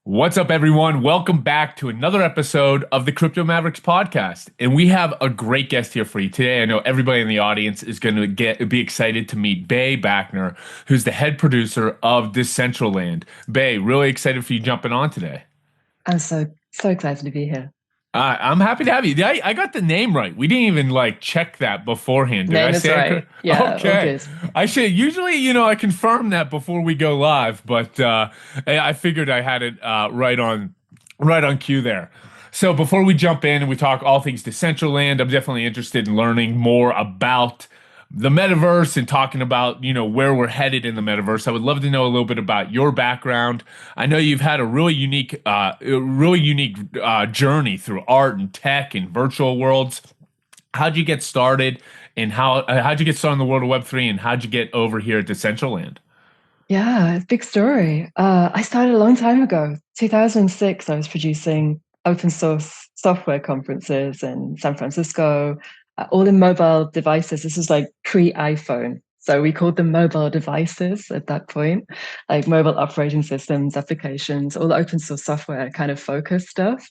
What's up, everyone? Welcome back to another episode of the Crypto Mavericks podcast. And we have a great guest here for you today. I know everybody in the audience is going to be excited to meet Bay Backner, who's the head producer of Decentraland. Bay, really excited for you jumping on today. I'm so excited to be here. I'm happy to have you. I got the name right. We didn't even check that beforehand. Did I Name is say it right. correct? Yeah, all Okay. good. I should usually, I confirm that before we go live, but I figured I had it right on cue there. So before we jump in and we talk all things Decentraland, I'm definitely interested in learning more about the metaverse and talking about, where we're headed in the metaverse. I would love to know a little bit about your background. I know you've had a really unique journey through art and tech and virtual worlds. How'd you get started, and how'd you get started in the world of Web3, and how'd you get over here at Decentraland? Yeah, big story. I started a long time ago. 2006, I was producing open source software conferences in San Francisco, all in mobile devices. This is like pre-iPhone. So we called them mobile devices at that point, like mobile operating systems, applications, all the open source software kind of focused stuff.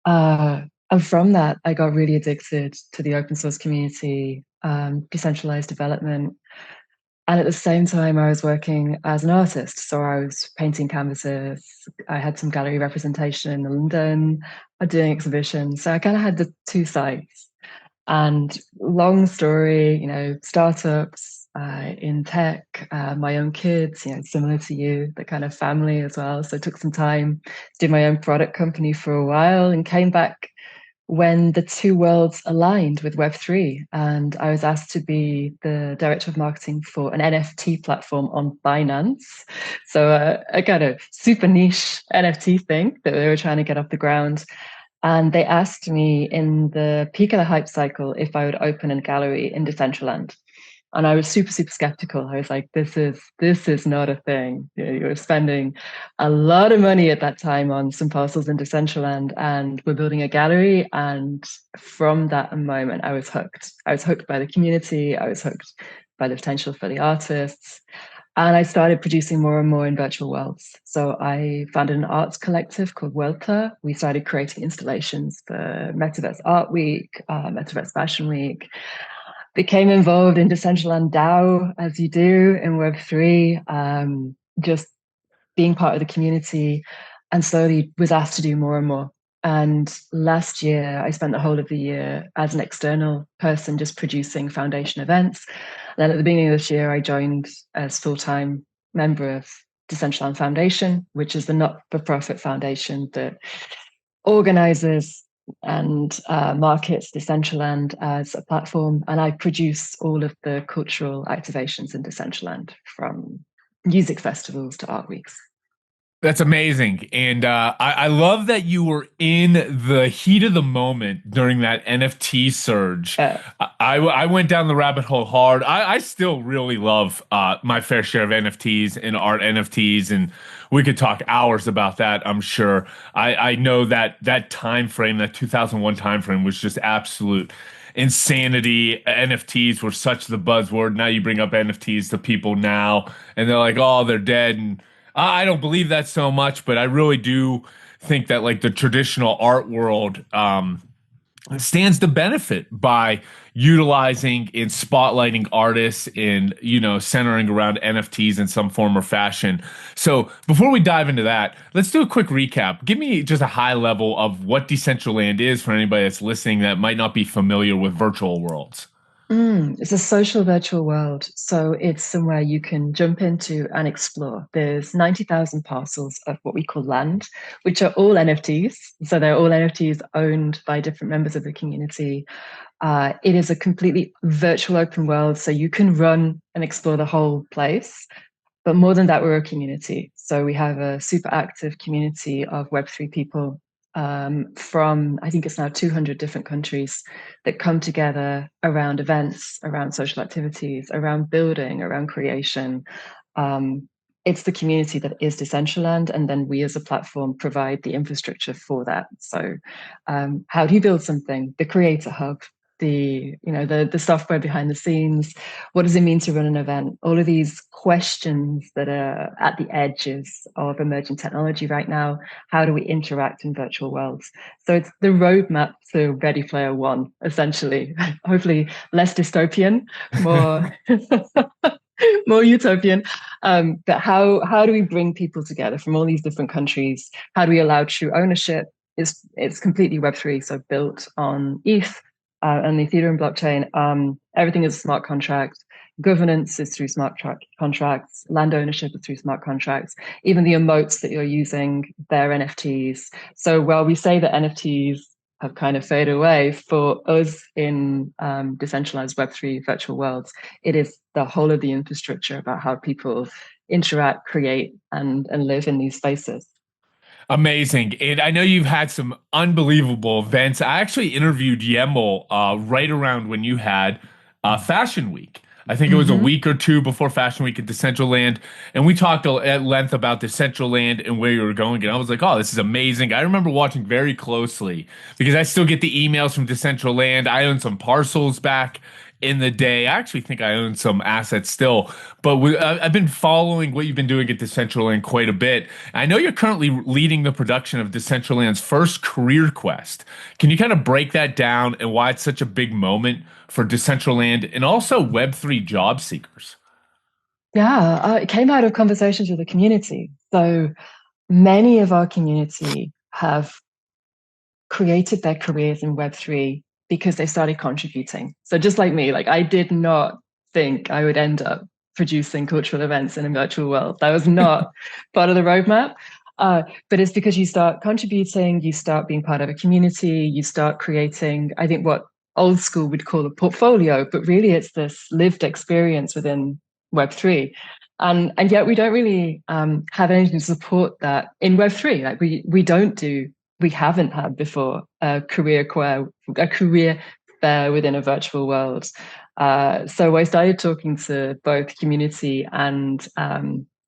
Uh, and from that, I got really addicted to the open source community, decentralized development. And at the same time, I was working as an artist. So I was painting canvases. I had some gallery representation in London, doing exhibitions. So I kind of had the two sides. And long story, startups in tech, my own kids, similar to you, the kind of family as well. So I took some time, did my own product company for a while and came back when the two worlds aligned with Web3. And I was asked to be the director of marketing for an NFT platform on Binance. So a kind of super niche NFT thing that they were trying to get off the ground. And they asked me in the peak of the hype cycle if I would open a gallery in Decentraland. And I was super, super skeptical. I was like, this is not a thing. You were spending a lot of money at that time on some parcels in Decentraland, and we're building a gallery. And from that moment, I was hooked. I was hooked by the community. I was hooked by the potential for the artists. And I started producing more and more in virtual worlds. So I founded an arts collective called Welta. We started creating installations for Metaverse Art Week, Metaverse Fashion Week, became involved in Decentraland DAO, as you do in Web3, just being part of the community, and slowly was asked to do more and more. And last year, I spent the whole of the year as an external person just producing foundation events. And then at the beginning of this year, I joined as full-time member of Decentraland Foundation, which is the not-for-profit foundation that organizes and markets Decentraland as a platform. And I produce all of the cultural activations in Decentraland, from music festivals to art weeks. That's amazing. And I love that you were in the heat of the moment during that NFT surge. Uh, I went down the rabbit hole hard. I still really love my fair share of NFTs and art NFTs, and we could talk hours about that, I'm sure. I know that time frame, that 2001 time frame, was just absolute insanity. NFTs were such the buzzword. Now you bring up NFTs to people now, and they're like, oh, they're dead. And I don't believe that so much, but I really do think that the traditional art world stands to benefit by utilizing and spotlighting artists and centering around NFTs in some form or fashion. So before we dive into that, let's do a quick recap. Give me just a high level of what Decentraland is for anybody that's listening that might not be familiar with virtual worlds. it's a social virtual world. So it's somewhere you can jump into and explore. There's 90,000 parcels of what we call land, which are all NFTs. So they're all NFTs owned by different members of the community. It is a completely virtual open world. So you can run and explore the whole place. But more than that, we're a community. So we have a super active community of Web3 people from, I think it's now 200 different countries, that come together around events, around social activities, around building, around creation. It's the community that is Decentraland, and then we as a platform provide the infrastructure for that. So how do you build something? The creator hub, the software behind the scenes. What does it mean to run an event? All of these questions that are at the edges of emerging technology right now. How do we interact in virtual worlds? So it's the roadmap to Ready Player One, essentially. Hopefully less dystopian, more more utopian. But how do we bring people together from all these different countries? How do we allow true ownership? It's completely Web3, so built on ETH and the Ethereum blockchain. Everything is a smart contract. Governance is through contracts. Land ownership is through smart contracts. Even the emotes that you're using, they're NFTs. So while we say that NFTs have kind of faded away, for us in decentralized Web3 virtual worlds, it is the whole of the infrastructure about how people interact, create, and live in these spaces. Amazing. And I know you've had some unbelievable events. I actually interviewed Yemel right around when you had Fashion Week. I think it was a Mm-hmm. week or two before Fashion Week at Decentraland. And we talked at length about Decentraland and where you were going. And I was like, oh, this is amazing. I remember watching very closely because I still get the emails from Decentraland. I own some parcels back in the day. I actually think I own some assets still, but I've been following what you've been doing at Decentraland quite a bit. I know you're currently leading the production of Decentraland's first career quest. Can you kind of break that down and why it's such a big moment for Decentraland and also Web3 job seekers? Yeah, it came out of conversations with the community. So many of our community have created their careers in Web3 because they started contributing. So just like me, like I did not think I would end up producing cultural events in a virtual world. That was not part of the roadmap. But it's because you start contributing, you start being part of a community, you start creating, I think, what old school would call a portfolio, but really it's this lived experience within Web3. And yet we don't really have anything to support that in Web3. Like we haven't had before a career fair within a virtual world. So I started talking to both community and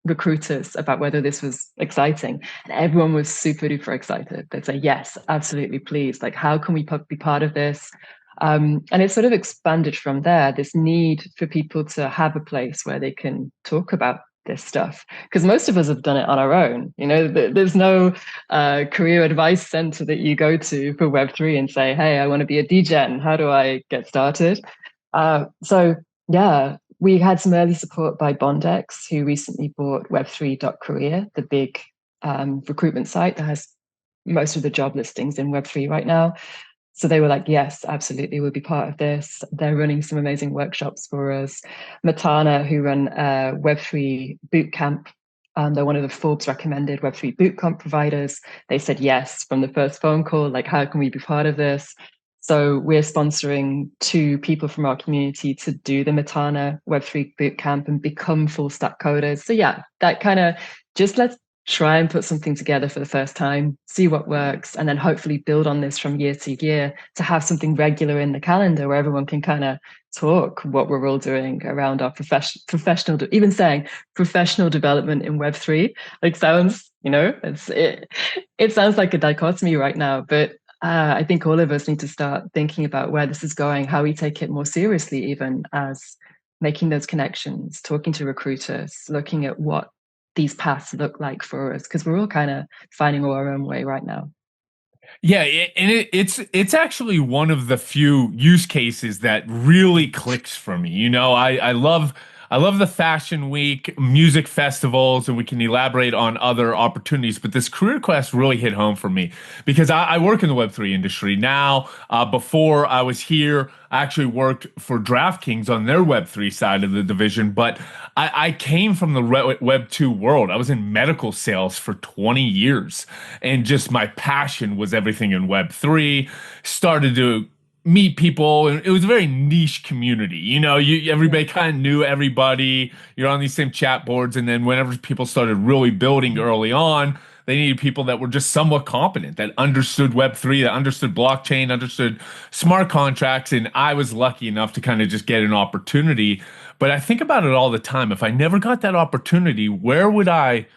recruiters about whether this was exciting, and everyone was super duper excited. They'd say, "Yes, absolutely, please. Like, how can we be part of this?" And it sort of expanded from there. This need for people to have a place where they can talk about this stuff, because most of us have done it on our own. There's no career advice center that you go to for Web3 and say, hey, I want to be a degen, how do I get started? So yeah, we had some early support by Bondex, who recently bought web3.career, the big recruitment site that has most of the job listings in Web3 right now. So they were like, yes, absolutely, we'll be part of this. They're running some amazing workshops for us. Matana, who run a Web3 bootcamp, they're one of the Forbes recommended Web3 bootcamp providers. They said yes from the first phone call, like, how can we be part of this? So we're sponsoring 2 people from our community to do the Matana Web3 bootcamp and become full stack coders. So yeah, that kind of just let's try and put something together for the first time, see what works, and then hopefully build on this from year to year to have something regular in the calendar where everyone can kind of talk what we're all doing around our professional, even saying professional development in Web3, like sounds, it sounds like a dichotomy right now, but I think all of us need to start thinking about where this is going, how we take it more seriously, even as making those connections, talking to recruiters, looking at what these paths look like for us, because we're all kind of finding our own way right now. Yeah, it's actually one of the few use cases that really clicks for me. I love the fashion week, music festivals, and we can elaborate on other opportunities. But this career quest really hit home for me because I work in the Web3 industry now. Before I was here, I actually worked for DraftKings on their Web3 side of the division. But I came from the Web2 world. I was in medical sales for 20 years, and just my passion was everything in Web3. Started to meet people, and it was a very niche community. Everybody kind of knew everybody. You're on these same chat boards, and then whenever people started really building early on, they needed people that were just somewhat competent, that understood Web3, that understood blockchain, understood smart contracts, and I was lucky enough to kind of just get an opportunity. But I think about it all the time. If I never got that opportunity, where would I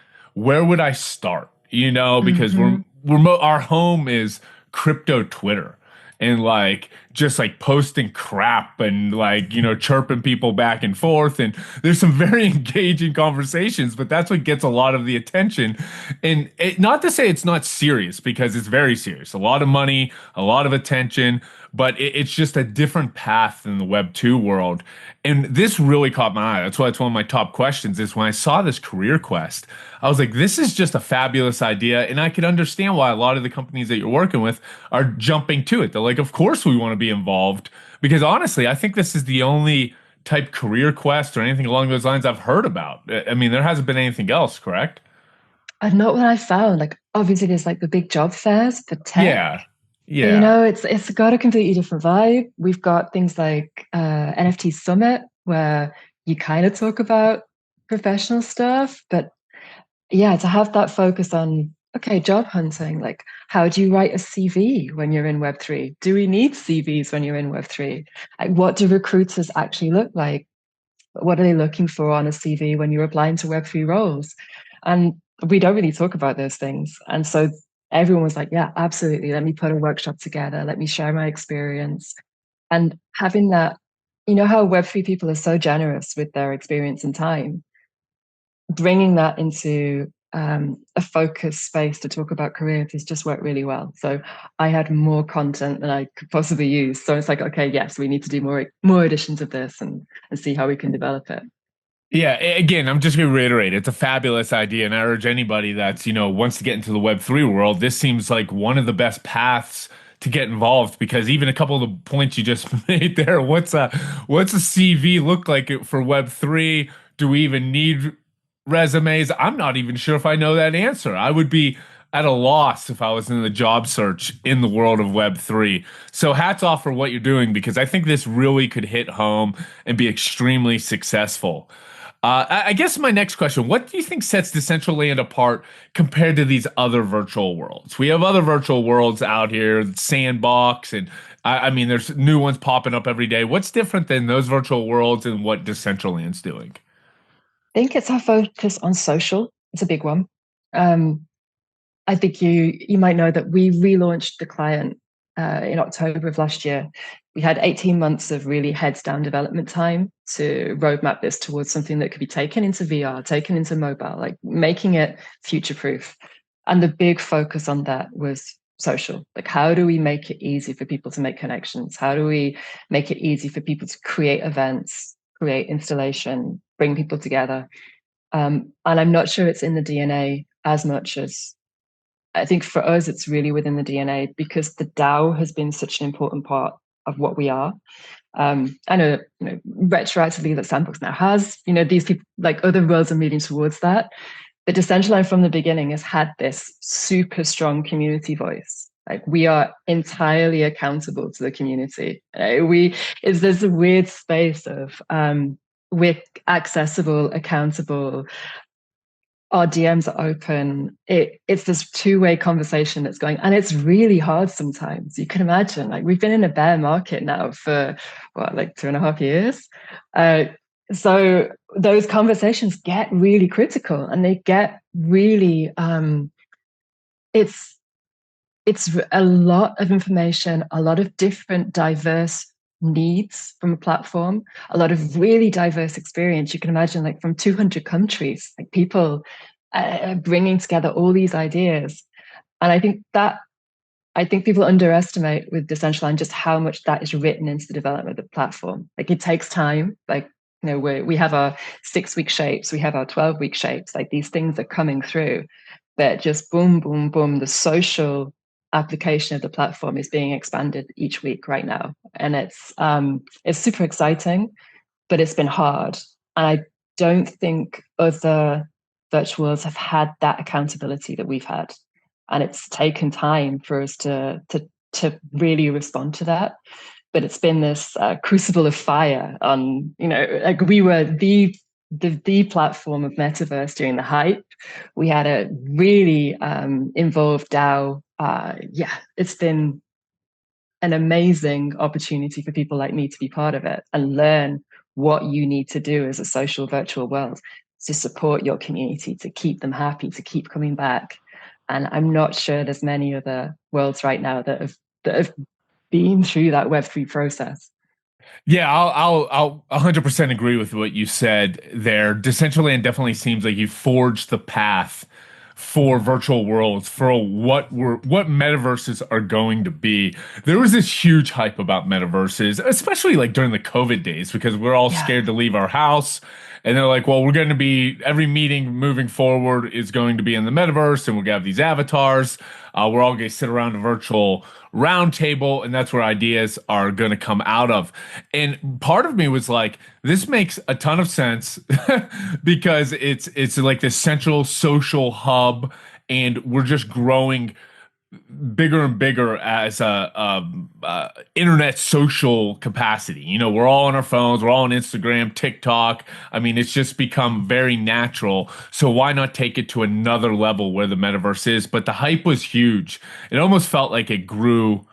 start? Because Mm-hmm. our home is crypto Twitter. and like just like posting crap and like, chirping people back and forth. And there's some very engaging conversations, but that's what gets a lot of the attention. And not to say it's not serious, because it's very serious. A lot of money, a lot of attention, but it's just a different path than the Web 2 world. And this really caught my eye. That's why it's one of my top questions is when I saw this career quest, I was like, this is just a fabulous idea. And I could understand why a lot of the companies that you're working with are jumping to it. They're like, of course we want to be involved. Because honestly, I think this is the only type career quest or anything along those lines I've heard about. I mean, there hasn't been anything else, correct? And not what I found. Like obviously there's like the big job fairs for tech. Yeah. But Yeah. it's got a completely different vibe. We've got things like NFT Summit where you kind of talk about professional stuff, but yeah, to have that focus on okay, job hunting, like how do you write a CV when you're in Web3? Do we need CVs when you're in Web3? Like what do recruiters actually look like? What are they looking for on a CV when you're applying to Web3 roles? And we don't really talk about those things. And so everyone was like, yeah, absolutely. Let me put a workshop together. Let me share my experience. And having that, how Web3 people are so generous with their experience and time, bringing that into a focused space to talk about careers has just worked really well. So I had more content than I could possibly use. So it's like, okay, yes, we need to do more editions of this and see how we can develop it. Yeah, again, I'm just going to reiterate, it's a fabulous idea, and I urge anybody that's, wants to get into the Web3 world, this seems like one of the best paths to get involved, because even a couple of the points you just made there, what's a CV look like for Web3? Do we even need resumes? I'm not even sure if I know that answer. I would be at a loss if I was in the job search in the world of Web3. So hats off for what you're doing, because I think this really could hit home and be extremely successful. I guess my next question, what do you think sets Decentraland apart compared to these other virtual worlds? We have other virtual worlds out here, Sandbox, and I mean, there's new ones popping up every day. What's different than those virtual worlds and what Decentraland's doing? I think it's our focus on social. It's a big one. Um, I think you might know that we relaunched the client in October of last year. We had 18 months of really heads down development time to roadmap this towards something that could be taken into VR, taken into mobile, like making it future proof. And the big focus on that was social. Like, how do we make it easy for people to make connections? How do we make it easy for people to create events, create installation, bring people together? And I'm not sure it's in the DNA as much as I think for us, it's really within the DNA because the DAO has been such an important part of what we are. I know, retroactively that Sandbox now has, these people, like other worlds are moving towards that. But Decentraland from the beginning has had this super strong community voice. Like we are entirely accountable to the community. Is there's a weird space of we're accessible, accountable, our DMs are open. It's this two-way conversation that's going, and it's really hard sometimes. You can imagine, like we've been in a bear market now for what, like 2.5 years. So those conversations get really critical, and they get really it's it's a lot of information, a lot of different diverse needs from a platform, a lot of really diverse experience. You can imagine, like from 200 countries, like people bringing together all these ideas. And I think people underestimate with Decentraland just how much that is written into the development of the platform. Like it takes time. Like we have our 6-week shapes, we have our 12-week shapes. Like these things are coming through, but just boom, boom, boom. The social application of the platform is being expanded each week right now, and it's super exciting, but it's been hard. And I don't think other virtuals have had that accountability that we've had, and it's taken time for us to really respond to that. But it's been this crucible of fire. On like we were the platform of metaverse during the hype. We had a really involved DAO. Yeah, it's been an amazing opportunity for people like me to be part of it and learn what you need to do as a social virtual world to support your community, to keep them happy, to keep coming back. And I'm not sure there's many other worlds right now that have been through that Web3 process. Yeah, I'll 100% agree with what you said there. Decentraland definitely seems like you forged the path for virtual worlds, for what metaverses are going to be. There was this huge hype about metaverses, especially like during the COVID days, because we're all Yeah, scared to leave our house. And they're like, well, we're going to be every meeting moving forward is going to be in the metaverse, and we're going to have these avatars. We're all going to sit around a virtual round table, and that's where ideas are going to come out of. And part of me was like, this makes a ton of sense because it's like this central social hub, and we're just growing bigger and bigger as a internet social capacity. You know, we're all on our phones, we're all on Instagram, TikTok. I mean, it's just become very natural. So why not take it to another level where the metaverse is? But the hype was huge. It almost felt like it grew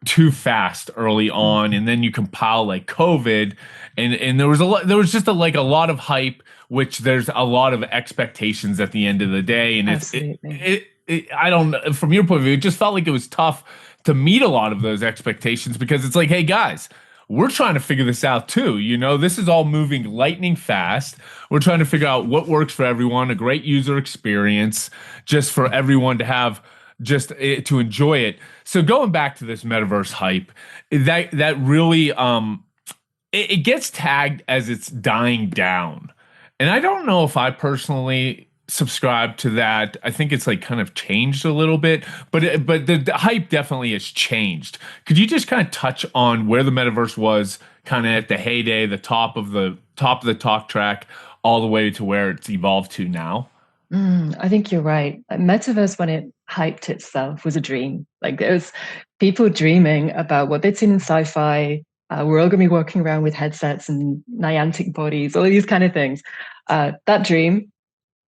too fast early on, and then you compile like COVID, and there was just like a lot of hype, which there's a lot of expectations at the end of the day, and absolutely. I don't know, from your point of view, it just felt like it was tough to meet a lot of those expectations because it's like, hey guys, we're trying to figure this out too. You know, this is all moving lightning fast. We're trying to figure out what works for everyone, a great user experience, just for everyone to have to enjoy it. So going back to this metaverse hype, that really it gets tagged as it's dying down. And I don't know if I personally subscribe to that. I think it's like kind of changed a little bit, but the hype definitely has changed. Could you just kind of touch on where the metaverse was kind of at the heyday, the top of the talk track, all the way to where it's evolved to now? I think you're right. Like, Metaverse, when it hyped itself, was a dream. Like there was people dreaming about what they'd seen in sci-fi. We're all going to be walking around with headsets and Niantic bodies, all these kind of things. That dream,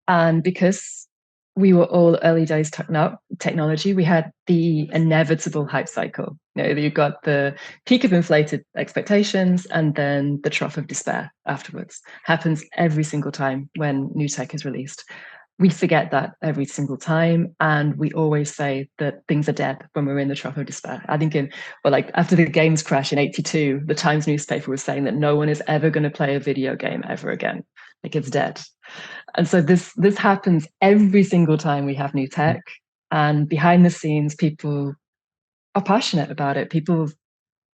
and because we were all early days technology, we had the inevitable hype cycle. You know, you got the peak of inflated expectations and then the trough of despair afterwards. Happens every single time when new tech is released. We forget that every single time, and we always say that things are dead when we're in the trough of despair. I think like after the games crash in '82, the Times newspaper was saying that no one is ever going to play a video game ever again. Like it's dead. And so this happens every single time we have new tech. And behind the scenes, people are passionate about it. People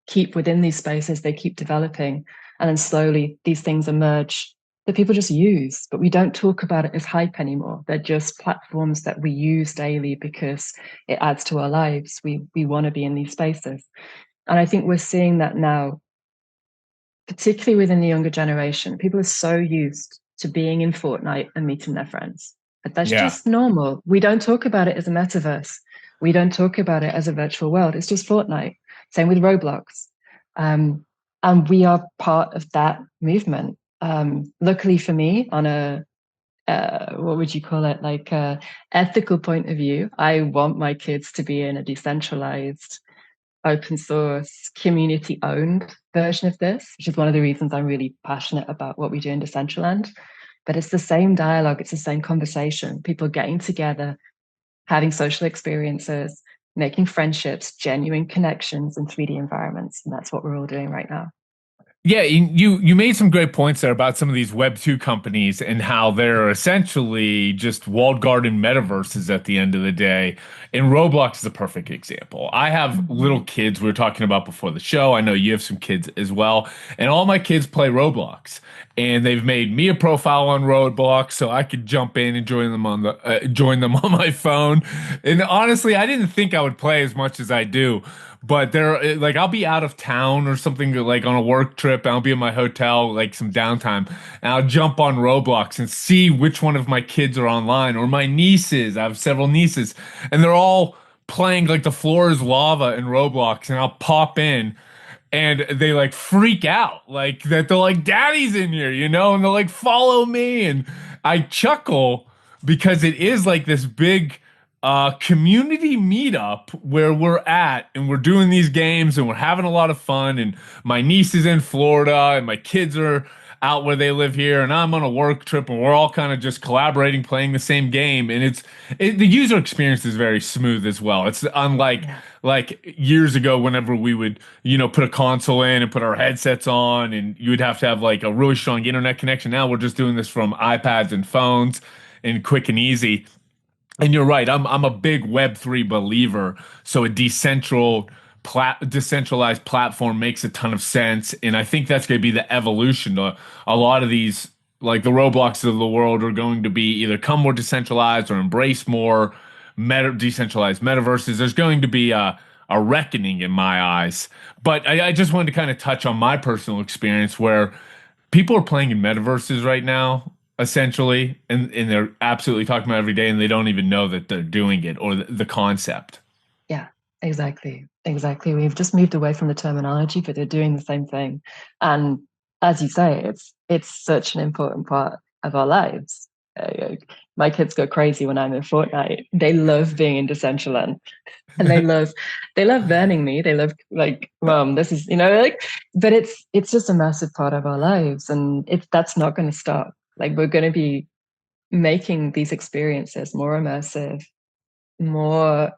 keep within these spaces, they keep developing. And then slowly these things emerge that people just use, but we don't talk about it as hype anymore. They're just platforms that we use daily because it adds to our lives. We want to be in these spaces. And I think we're seeing that now, particularly within the younger generation. People are so used to being in Fortnite and meeting their friends. But that's Yeah. just normal. We don't talk about it as a metaverse. We don't talk about it as a virtual world. It's just Fortnite. Same with Roblox. And we are part of that movement. Luckily for me, on a what would you call it, like a ethical point of view, I want my kids to be in a decentralized, open source, community owned version of this, which is one of the reasons I'm really passionate about what we do in Decentraland. But it's the same dialogue, it's the same conversation, people getting together, having social experiences, making friendships, genuine connections in 3D environments. And that's what we're all doing right now. Yeah, you made some great points there about some of these Web 2 companies and how they're essentially just walled garden metaverses at the end of the day. And Roblox is a perfect example. I have little kids we were talking about before the show. I know you have some kids as well. And all my kids play Roblox. And they've made me a profile on Roblox so I could jump in and join them on my phone. And honestly, I didn't think I would play as much as I do. But they're like, I'll be out of town or something like on a work trip. And I'll be in my hotel, like some downtime, and I'll jump on Roblox and see which one of my kids are online or my nieces. I have several nieces, and they're all playing like the floor is lava in Roblox, and I'll pop in and they like freak out like that they're like daddy's in here, you know, and they're like follow me, and I chuckle because it is like this big community meetup where we're at and we're doing these games and we're having a lot of fun, and my niece is in Florida and my kids are out where they live here, and I'm on a work trip, and we're all kind of just collaborating, playing the same game, and the user experience is very smooth as well. It's unlike Yeah. like years ago whenever we would, put a console in and put our headsets on, and you would have to have like a really strong internet connection. Now we're just doing this from iPads and phones and quick and easy. And you're right. I'm a big Web3 believer. So a decentralized platform makes a ton of sense, and I think that's going to be the evolution. A lot of these, like the Robloxes of the world, are going to be either come more decentralized or embrace more decentralized metaverses. There's going to be a reckoning in my eyes. But I just wanted to kind of touch on my personal experience where people are playing in metaverses right now, essentially, and they're absolutely talking about it every day, and they don't even know that they're doing it or the concept. Yeah, exactly. Exactly. We've just moved away from the terminology, but they're doing the same thing. And as you say, it's such an important part of our lives. My kids go crazy when I'm in Fortnite. They love being in Decentraland, and they love burning me. They love like, Mom, this is like, but it's just a massive part of our lives, and that's not going to stop. Like we're going to be making these experiences more immersive, more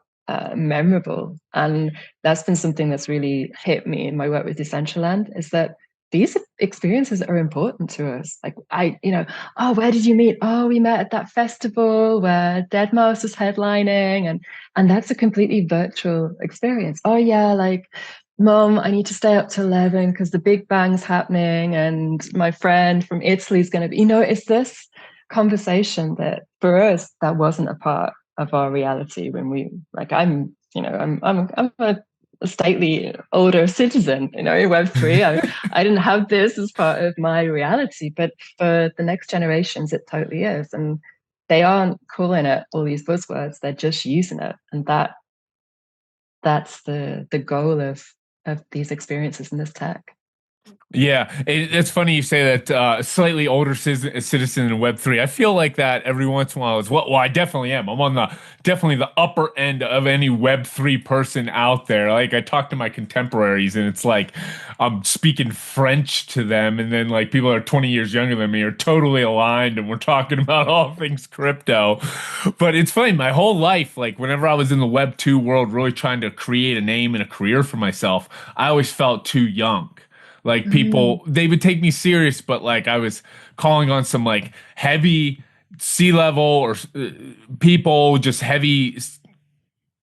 memorable. And that's been something that's really hit me in my work with Decentraland is that these experiences are important to us. Like oh, where did you meet? Oh, we met at that festival where Dead Mouse was headlining, and that's a completely virtual experience. Oh yeah, like Mom, I need to stay up till 11 because the Big Bang's happening, and my friend from Italy is going to be. It's this conversation that for us that wasn't a part of our reality when we like I'm a stately older citizen, in Web3. I didn't have this as part of my reality, but for the next generations it totally is. And they aren't calling it all these buzzwords, they're just using it. And that's the goal of these experiences in this tech. Yeah, it's funny you say that slightly older citizen in Web3. I feel like that every once in a while as well. Well, I definitely am. I'm on the definitely the upper end of any Web3 person out there. Like I talk to my contemporaries and it's like I'm speaking French to them, and then like people that are 20 years younger than me are totally aligned and we're talking about all things crypto. But it's funny, my whole life, like whenever I was in the Web2 world really trying to create a name and a career for myself, I always felt too young. Like Mm, people, they would take me serious, but like I was calling on some like heavy sea level or people, just heavy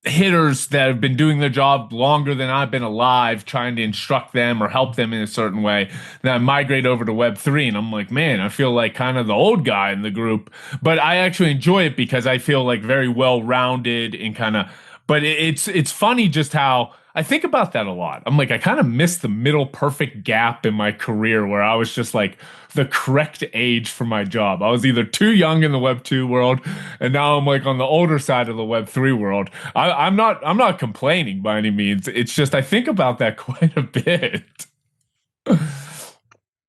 hitters that have been doing their job longer than I've been alive, trying to instruct them or help them in a certain way. Then I migrate over to Web3, and I'm like, man, I feel like kind of the old guy in the group, but I actually enjoy it because I feel like very well rounded and kind of. But it's funny just how I think about that a lot. I'm like, I kind of missed the middle perfect gap in my career where I was just like the correct age for my job. I was either too young in the Web 2 world, and now I'm like on the older side of the Web 3 world. I'm not complaining by any means. It's just I think about that quite a bit. yeah,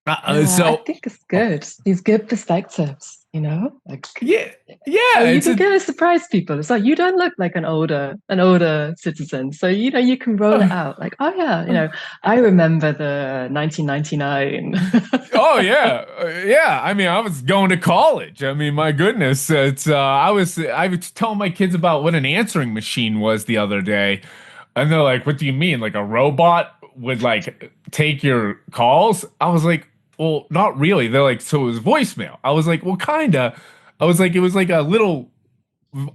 I So think it's good. These good perspectives, like yeah, yeah, you it's can a kind of surprise people. It's like you don't look like an older citizen, so you can roll it out. Like, oh yeah, I remember the 1999. oh yeah, yeah. I mean, I was going to college. I mean, my goodness, it's I was telling my kids about what an answering machine was the other day, and they're like, "What do you mean? Like a robot would like take your calls?" I was like, "Well, not really." They're like, "So it was voicemail." I was like, "Well, kinda." I was like, "It was like a little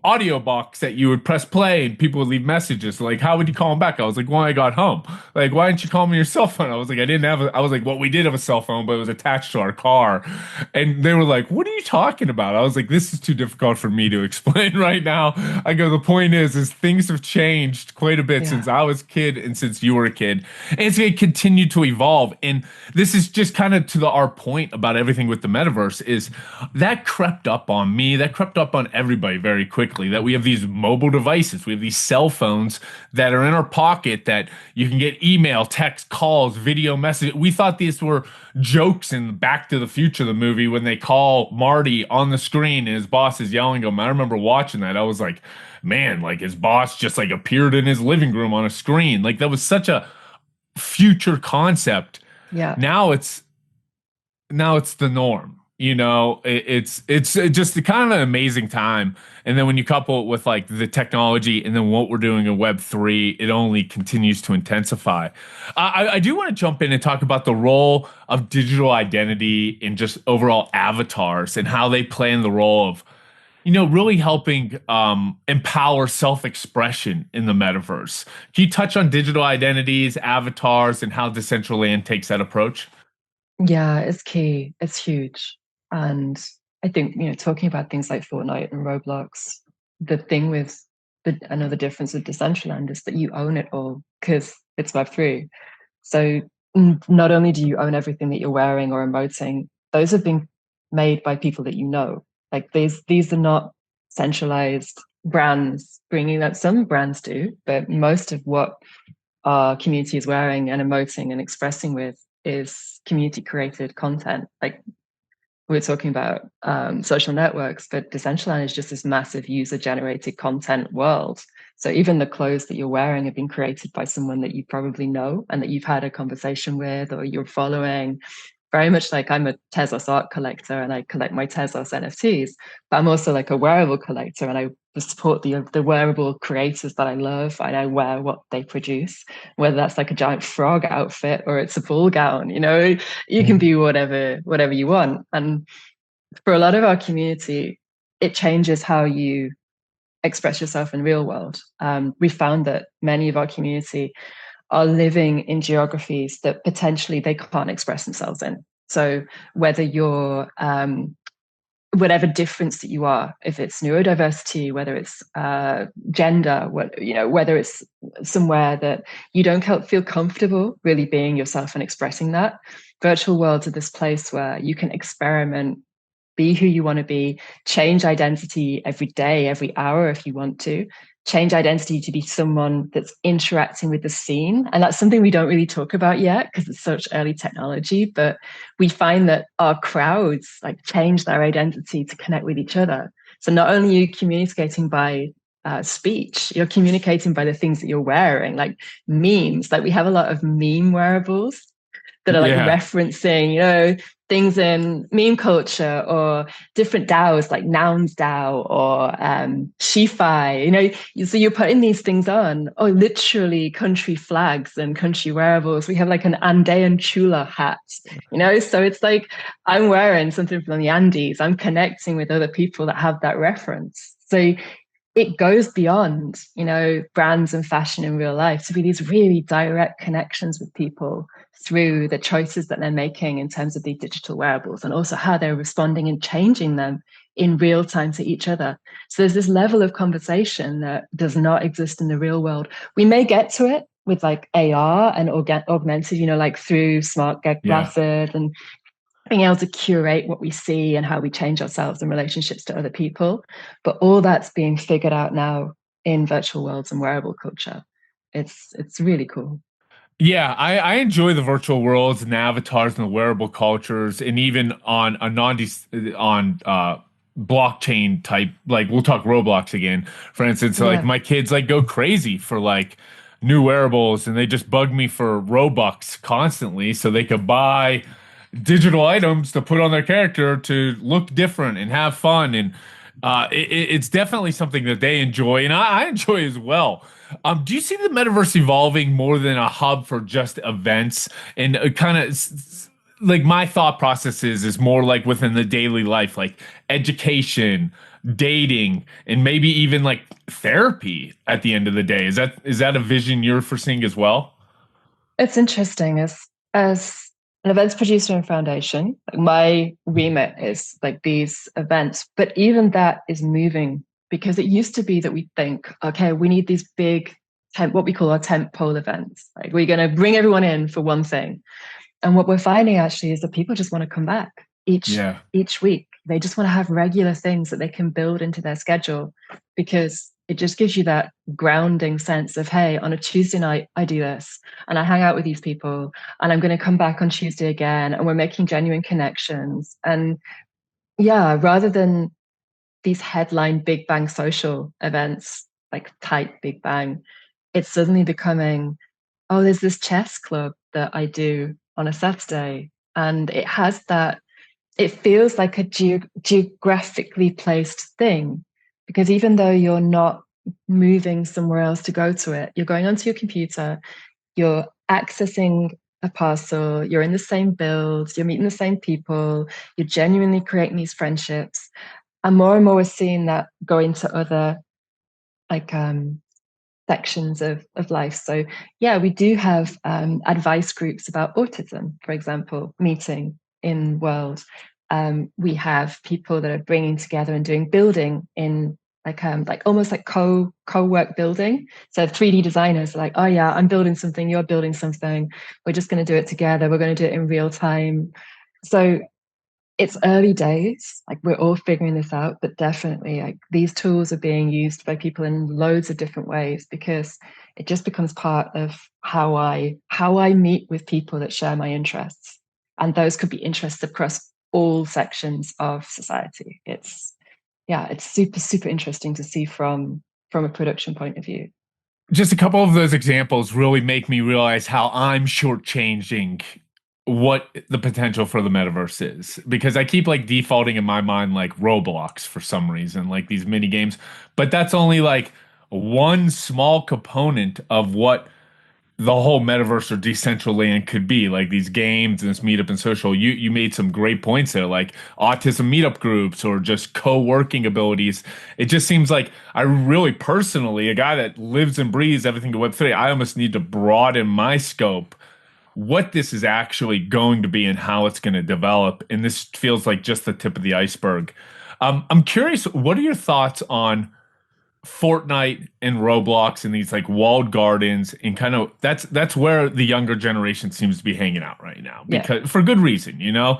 audio box that you would press play and people would leave messages. Like, how would you call them back?" I was like, when I got home. Like, why didn't you call me your cell phone? I was like, I was like, well, we did have a cell phone, but it was attached to our car. And they were like, what are you talking about? I was like, this is too difficult for me to explain right now. I go, the point is things have changed quite a bit Yeah, since I was a kid and since you were a kid. And it's going to continue to evolve. And this is just kind of to our point about everything with the metaverse is that crept up on me, that crept up on everybody very quickly, that we have these mobile devices, we have these cell phones that are in our pocket that you can get email, text, calls, video messages. We thought these were jokes in Back to the Future, the movie, when they call Marty on the screen and his boss is yelling at him. I remember watching that. I was like, man, like his boss just like appeared in his living room on a screen. Like that was such a future concept. yeah. Now it's now it's the norm. It's just a kind of an amazing time. And then when you couple it with like the technology and then what we're doing in Web3, it only continues to intensify. I do want to jump in and talk about the role of digital identity in just overall avatars and how they play in the role of, really helping empower self-expression in the metaverse. Can you touch on digital identities, avatars, and how Decentraland takes that approach? Yeah, it's key. It's huge. And I think, talking about things like Fortnite and Roblox, the thing with another difference with Decentraland is that you own it all because it's Web3. So not only do you own everything that you're wearing or emoting, those have been made by people that you know. Like these are not centralized brands bringing that. Some brands do, but most of what our community is wearing and emoting and expressing with is community created content. Like we're talking about social networks, but Decentraland is just this massive user generated content world. So even the clothes that you're wearing have been created by someone that you probably know and that you've had a conversation with or you're following. Very much like I'm a Tezos art collector and I collect my Tezos NFTs, but I'm also like a wearable collector and I support the wearable creators that I love and I wear what they produce, whether that's like a giant frog outfit or it's a ball gown, you can be whatever you want. And for a lot of our community, it changes how you express yourself in real world. We found that many of our community are living in geographies that potentially they can't express themselves in. So whether you're whatever difference that you are, if it's neurodiversity, whether it's gender, whether it's somewhere that you don't feel comfortable really being yourself and expressing that, virtual worlds are this place where you can experiment, be who you want to be, change identity every day, every hour if you want to, change identity to be someone that's interacting with the scene. And that's something we don't really talk about yet because it's such early technology, but we find that our crowds like change their identity to connect with each other. So not only are you communicating by speech, you're communicating by the things that you're wearing, like memes. Like we have a lot of meme wearables that are like Yeah. referencing, things in meme culture or different DAOs like Nouns DAO or SheFi, so you're putting these things on, or literally country flags and country wearables. We have like an Andean Chula hat, so it's like I'm wearing something from the Andes. I'm connecting with other people that have that reference. So it goes beyond, brands and fashion in real life to be these really direct connections with people through the choices that they're making in terms of these digital wearables and also how they're responding and changing them in real time to each other. So there's this level of conversation that does not exist in the real world. We may get to it with like AR and augmented, like through smart Yeah. glasses and being able to curate what we see and how we change ourselves in relationships to other people. But all that's being figured out now in virtual worlds and wearable culture. It's really cool. Yeah, I enjoy the virtual worlds and the avatars and the wearable cultures, and even on a non on blockchain type, like we'll talk Roblox again. For instance, like Yeah. my kids like go crazy for like new wearables, and they just bug me for Robux constantly, so they could buy digital items to put on their character to look different and have fun. And it's definitely something that they enjoy, and I enjoy as well. Do you see the metaverse evolving more than a hub for just events and kind of like my thought process is more like within the daily life, like education, dating, and maybe even like therapy at the end of the day? Is that a vision you're foreseeing as well? It's interesting as an events producer and foundation, like my remit is like these events, but even that is moving because it used to be that we think, okay, we need these big what we call our tent pole events. Like we're going to bring everyone in for one thing. And what we're finding actually is that people just want to come back Yeah. each week. They just want to have regular things that they can build into their schedule because it just gives you that grounding sense of, hey, on a Tuesday night, I do this and I hang out with these people and I'm going to come back on Tuesday again and we're making genuine connections. And yeah, rather than these headline Big Bang social events, like tight Big Bang, it's suddenly becoming, oh, there's this chess club that I do on a Saturday. and it has that, it feels like a geographically placed thing, because even though you're not moving somewhere else to go to it, you're going onto your computer, you're accessing a parcel, you're in the same build, you're meeting the same people, you're genuinely creating these friendships. And more we're seeing that go into other like sections of life. So yeah, we do have advice groups about autism, for example, meeting in world. We have people that are bringing together and doing building in like almost like co-work building. So 3D designers are like, oh yeah, I'm building something, you're building something. We're just going to do it together. We're going to do it in real time. So it's early days, like we're all figuring this out, but definitely like these tools are being used by people in loads of different ways, because it just becomes part of how I meet with people that share my interests. And those could be interests across all sections of society. It's super, super interesting to see from a production point of view. Just a couple of those examples really make me realize how I'm shortchanging what the potential for the metaverse is, because I keep like defaulting in my mind like Roblox for some reason, like these mini games, but that's only like one small component of what the whole metaverse or Decentraland could be, like these games and this meetup and social. You made some great points there, like autism meetup groups or just co-working abilities. It just seems like I really personally, a guy that lives and breathes everything to Web3, I almost need to broaden my scope what this is actually going to be and how it's going to develop. And this feels like just the tip of the iceberg. I'm curious, what are your thoughts on Fortnite and Roblox and these like walled gardens, and kind of that's where the younger generation seems to be hanging out right now, Yeah. because for good reason, you know.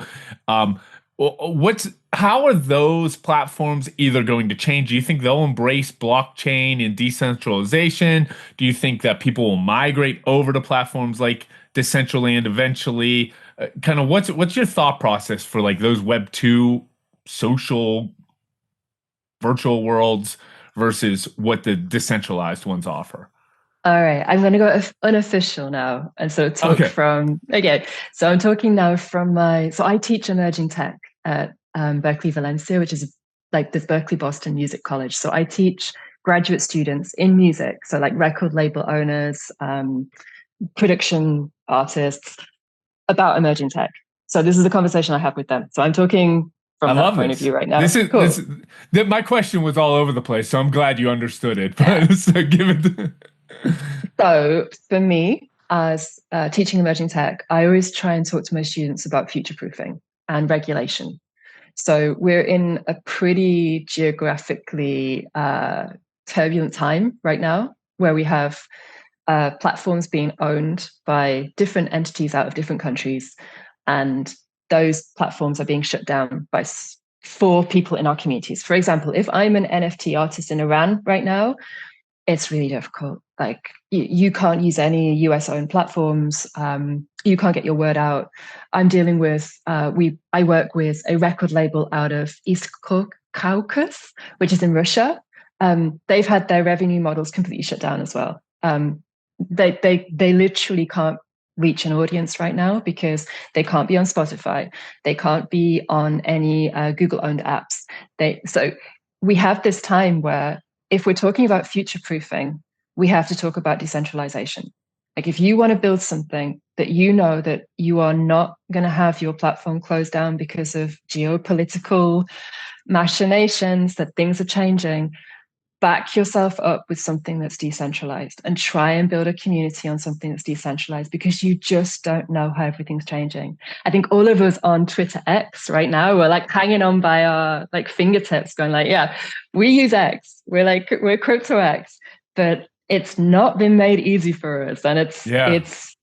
What's how are those platforms either going to change? Do you think they'll embrace blockchain and decentralization? Do you think that people will migrate over to platforms like Decentraland eventually? Kind of what's your thought process for like those Web2 social virtual worlds versus what the decentralized ones offer? All right, I'm going to go unofficial now, and so talk Okay. from okay. So I'm talking now from my. So I teach emerging tech at Berkeley Valencia, which is like this Berkeley Boston Music College. So I teach graduate students in music, so like record label owners, production artists, about emerging tech. So this is a conversation I have with them. So I'm talking I from that love point of this. view right now. Cool. That my question was all over the place, so I'm glad you understood it. Yeah. But so give it. So for me, as teaching emerging tech, I always try and talk to my students about future proofing and regulation. So we're in a pretty geographically turbulent time right now, where we have platforms being owned by different entities out of different countries, and those platforms are being shut down by for people in our communities. For example, if I'm an NFT artist in Iran right now, it's really difficult. Like you can't use any US owned platforms. You can't get your word out. I'm dealing with I work with a record label out of East Caucasus, which is in Russia. They've had their revenue models completely shut down as well. They literally can't reach an audience right now because they can't be on Spotify. They can't be on any Google owned apps. So we have this time where if we're talking about future proofing, we have to talk about decentralization. Like if you want to build something that you know that you are not going to have your platform closed down because of geopolitical machinations, that things are changing, back yourself up with something that's decentralized and try and build a community on something that's decentralized, because you just don't know how everything's changing. I think all of us on Twitter X right now, we're like hanging on by our like fingertips going like, yeah, we use X. We're Crypto X, but it's not been made easy for us. And Yeah.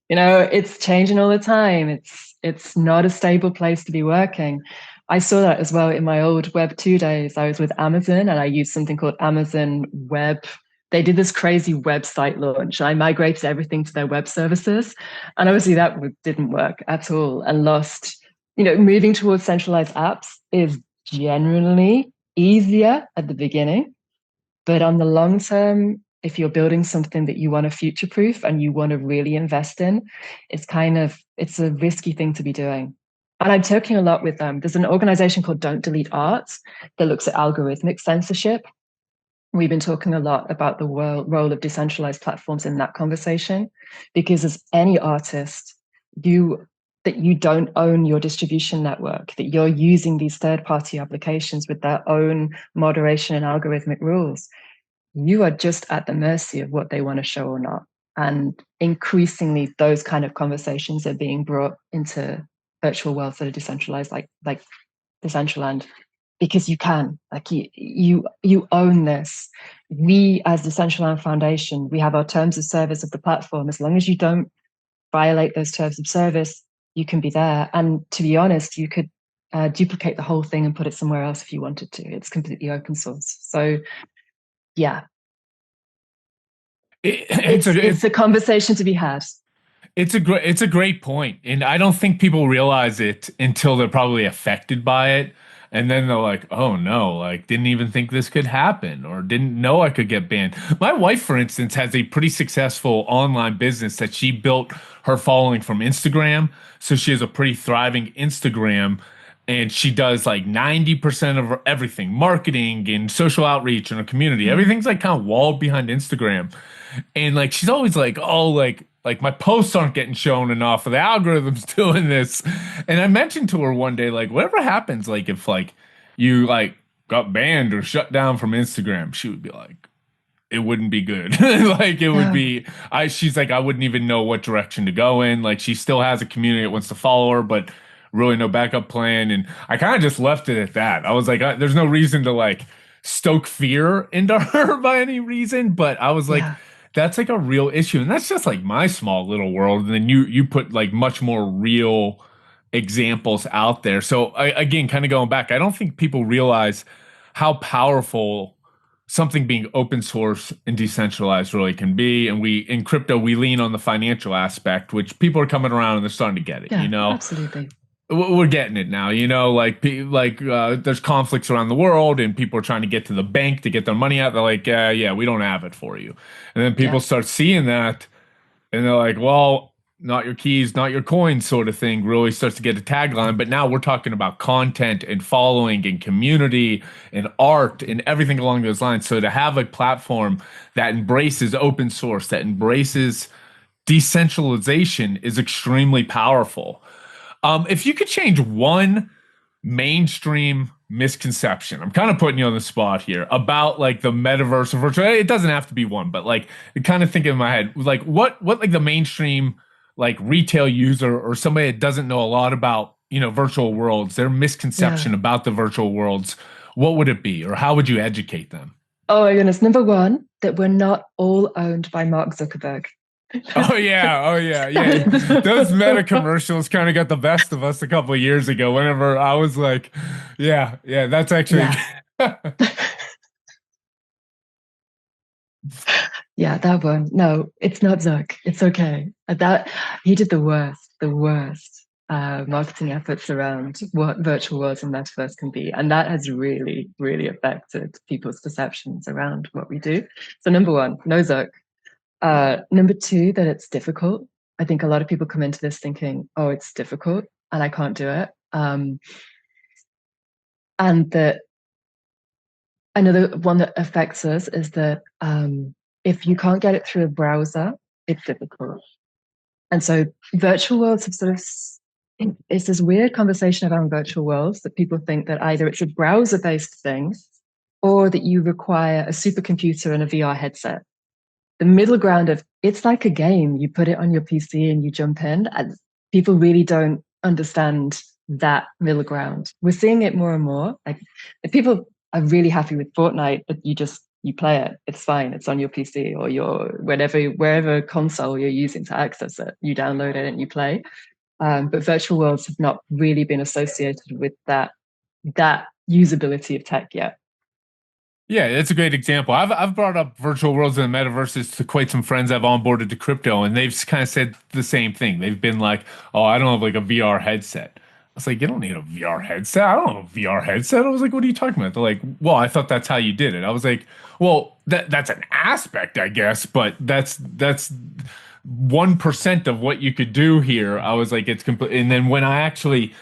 it's changing all the time. It's not a stable place to be working. I saw that as well in my old Web2 days. I was with Amazon and I used something called Amazon Web. They did this crazy website launch. I migrated everything to their web services. And obviously that didn't work at all and lost, moving towards centralized apps is generally easier at the beginning. But on the long term, if you're building something that you want to future proof and you want to really invest in, it's a risky thing to be doing. And I'm talking a lot with them. There's an organization called Don't Delete Art that looks at algorithmic censorship. We've been talking a lot about the role of decentralized platforms in that conversation, because as any artist, you that you don't own your distribution network, that you're using these third-party applications with their own moderation and algorithmic rules. You are just at the mercy of what they want to show or not. And increasingly, those kind of conversations are being brought into virtual worlds that are decentralized, like Decentraland, because you can, like, you own this. We, as the Decentraland Foundation, we have our terms of service of the platform. As long as you don't violate those terms of service, you can be there. And to be honest, you could duplicate the whole thing and put it somewhere else if you wanted to. It's completely open source. So yeah, it's a conversation to be had. It's a great point, and I don't think people realize it until they're probably affected by it, and then they're like, "Oh no, like didn't even think this could happen, or didn't know I could get banned." My wife, for instance, has a pretty successful online business that she built her following from Instagram, so she has a pretty thriving Instagram, and she does like 90% of everything, marketing and social outreach in her community. Mm. Everything's like kind of walled behind Instagram. And like she's always like, oh, like my posts aren't getting shown enough, or the algorithm's doing this. And I mentioned to her one day, like, whatever happens, like if like you like got banned or shut down from Instagram, she would be like, it wouldn't be good. Like it would Yeah, be she's like, I wouldn't even know what direction to go in. Like she still has a community that wants to follow her, but really no backup plan. And I kind of just left it at that. I was like, there's no reason to like stoke fear into her by any reason, but I was like, yeah, that's like a real issue. And that's just like my small little world. And then you put like much more real examples out there. So again, kind of going back, I don't think people realize how powerful something being open source and decentralized really can be. And we in crypto, we lean on the financial aspect, which people are coming around and they're starting to get it, you yeah, know. absolutely. We're getting it now, you know, like there's conflicts around the world and people are trying to get to the bank to get their money out. They're like, yeah, we don't have it for you. And then people Yeah, start seeing that and they're like, well, not your keys, not your coins, sort of thing really starts to get a tagline. But now we're talking about content and following and community and art and everything along those lines. So to have a platform that embraces open source, that embraces decentralization is extremely powerful. If you could change one mainstream misconception, I'm kind of putting you on the spot here about like the metaverse or virtual. It doesn't have to be one, but like kind of thinking in my head, like what like the mainstream like retail user or somebody that doesn't know a lot about, you know, virtual worlds, their yeah. misconception about the virtual worlds, what would it be, or how would you educate them? Oh my goodness. Number one, that we're not all owned by Mark Zuckerberg. Oh yeah, yeah. Those meta commercials kind of got the best of us a couple of years ago. Whenever I was like, yeah, that's actually. Yeah. Yeah, that one. No, it's not Zuck. It's okay. That he did the worst marketing efforts around what virtual worlds and metaverse can be, and that has really, really affected people's perceptions around what we do. So number one, no Zuck. Number two, that it's difficult. I think a lot of people come into this thinking, "Oh, it's difficult, and I can't do it." And that another one that affects us is that if you can't get it through a browser, it's difficult. And so virtual worlds have sort of, it's this weird conversation around virtual worlds that people think that either it's a browser based thing or that you require a supercomputer and a VR headset. The middle ground of it's like a game, you put it on your PC and you jump in, and people really don't understand that middle ground. We're seeing it more and more. Like if people are really happy with Fortnite, but you play it, it's fine. It's on your PC or your wherever console you're using to access it. You download it and you play. But virtual worlds have not really been associated with that usability of tech yet. Yeah, that's a great example. I've brought up virtual worlds and metaverses to quite some friends I've onboarded to crypto, and they've kind of said the same thing. They've been like, "Oh, I don't have like a VR headset." I was like, "You don't need a VR headset. I don't have a VR headset." I was like, "What are you talking about?" They're like, "Well, I thought that's how you did it." I was like, "Well, that's an aspect, I guess, but that's 1% of what you could do here." I was like, "It's complete." And then when I actually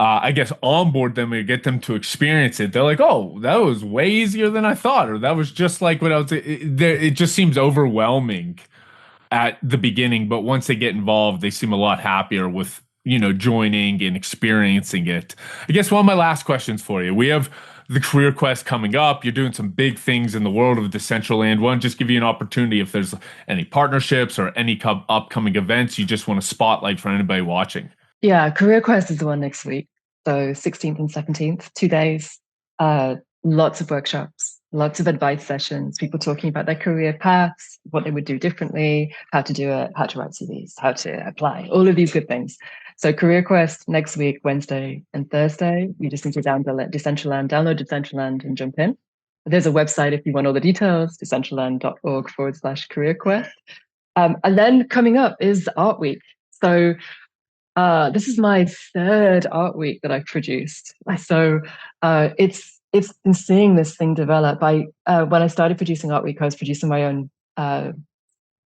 I guess onboard them and get them to experience it, they're like, "Oh, that was way easier than I thought," or "That was just like what I was." It just seems overwhelming at the beginning, but once they get involved, they seem a lot happier with, joining and experiencing it. I guess one of my last questions for you. We have the career quest coming up. You're doing some big things in the world of Decentraland. Want to just give you an opportunity if there's any partnerships or any upcoming events you just want to spotlight for anybody watching. Yeah, Career Quest is the one next week. So 16th and 17th, 2 days, uh, lots of workshops, lots of advice sessions, people talking about their career paths, what they would do differently, how to do it, how to write CVs, how to apply, all of these good things. So Career Quest next week, Wednesday and Thursday. You just need to download Decentraland and jump in. There's a website if you want all the details, decentraland.org/career quest. And then coming up is Art Week. So this is my third art week that I've produced. So it's been seeing this thing develop. When I started producing Art Week, I was producing my own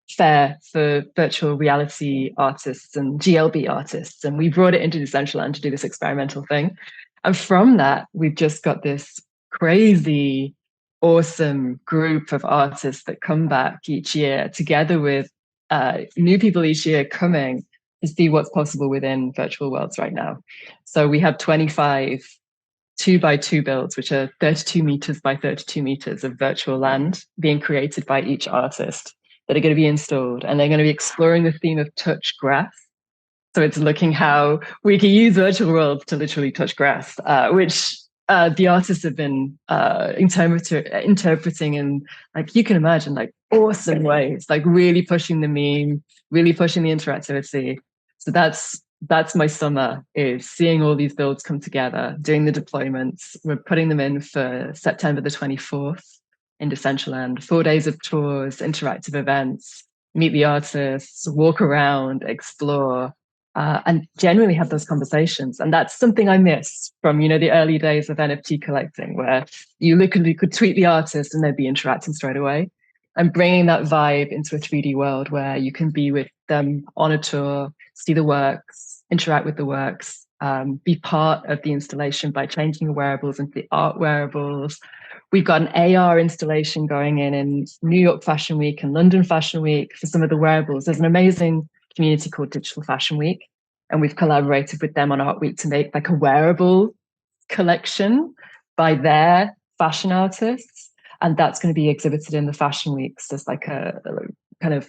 fair for virtual reality artists and GLB artists, and we brought it into Decentraland to do this experimental thing. And from that, we've just got this crazy, awesome group of artists that come back each year, together with new people each year coming to see what's possible within virtual worlds right now. So we have 25 2x2 builds, which are 32 meters by 32 meters of virtual land being created by each artist that are going to be installed. And they're going to be exploring the theme of touch grass. So it's looking how we can use virtual worlds to literally touch grass, which the artists have been interpreting in, like, you can imagine, like, awesome ways, like really pushing the meme, really pushing the interactivity. So that's my summer, is seeing all these builds come together, doing the deployments. We're putting them in for September the 24th in Decentraland, 4 days of tours, interactive events, meet the artists, walk around, explore, and genuinely have those conversations. And that's something I miss from, the early days of NFT collecting, where you literally could tweet the artist and they'd be interacting straight away. And bringing that vibe into a 3D world where you can be with them on a tour, see the works, interact with the works, be part of the installation by changing the wearables into the art wearables. We've got an AR installation going in New York Fashion Week and London Fashion Week for some of the wearables. There's an amazing community called Digital Fashion Week, and we've collaborated with them on Art Week to make like a wearable collection by their fashion artists, and that's going to be exhibited in the Fashion Weeks. There's like a kind of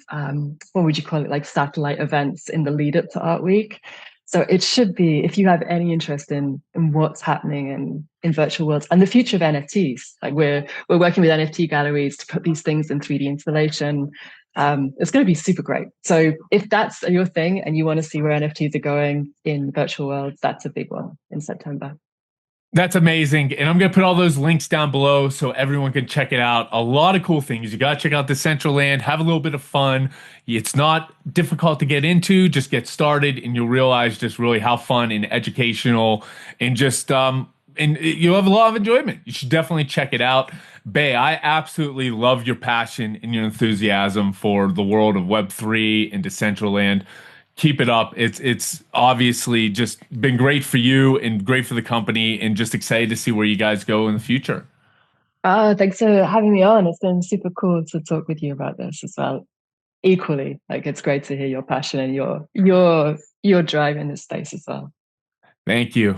what would you call it, like satellite events in the lead up to Art Week. So it should be, if you have any interest in what's happening in virtual worlds and the future of NFTs, like we're working with NFT galleries to put these things in 3D installation. It's going to be super great. So if that's your thing and you want to see where NFTs are going in virtual worlds, that's a big one in September. That's amazing. And I'm going to put all those links down below so everyone can check it out. A lot of cool things. You got to check out Decentraland, have a little bit of fun. It's not difficult to get into, just get started and you'll realize just really how fun and educational and just and you'll have a lot of enjoyment. You should definitely check it out. Bay, I absolutely love your passion and your enthusiasm for the world of Web3 and Decentraland. Keep it up. It's obviously just been great for you and great for the company, and just excited to see where you guys go in the future. Thanks for having me on. It's been super cool to talk with you about this as well. Equally, like, it's great to hear your passion and your drive in this space as well. Thank you.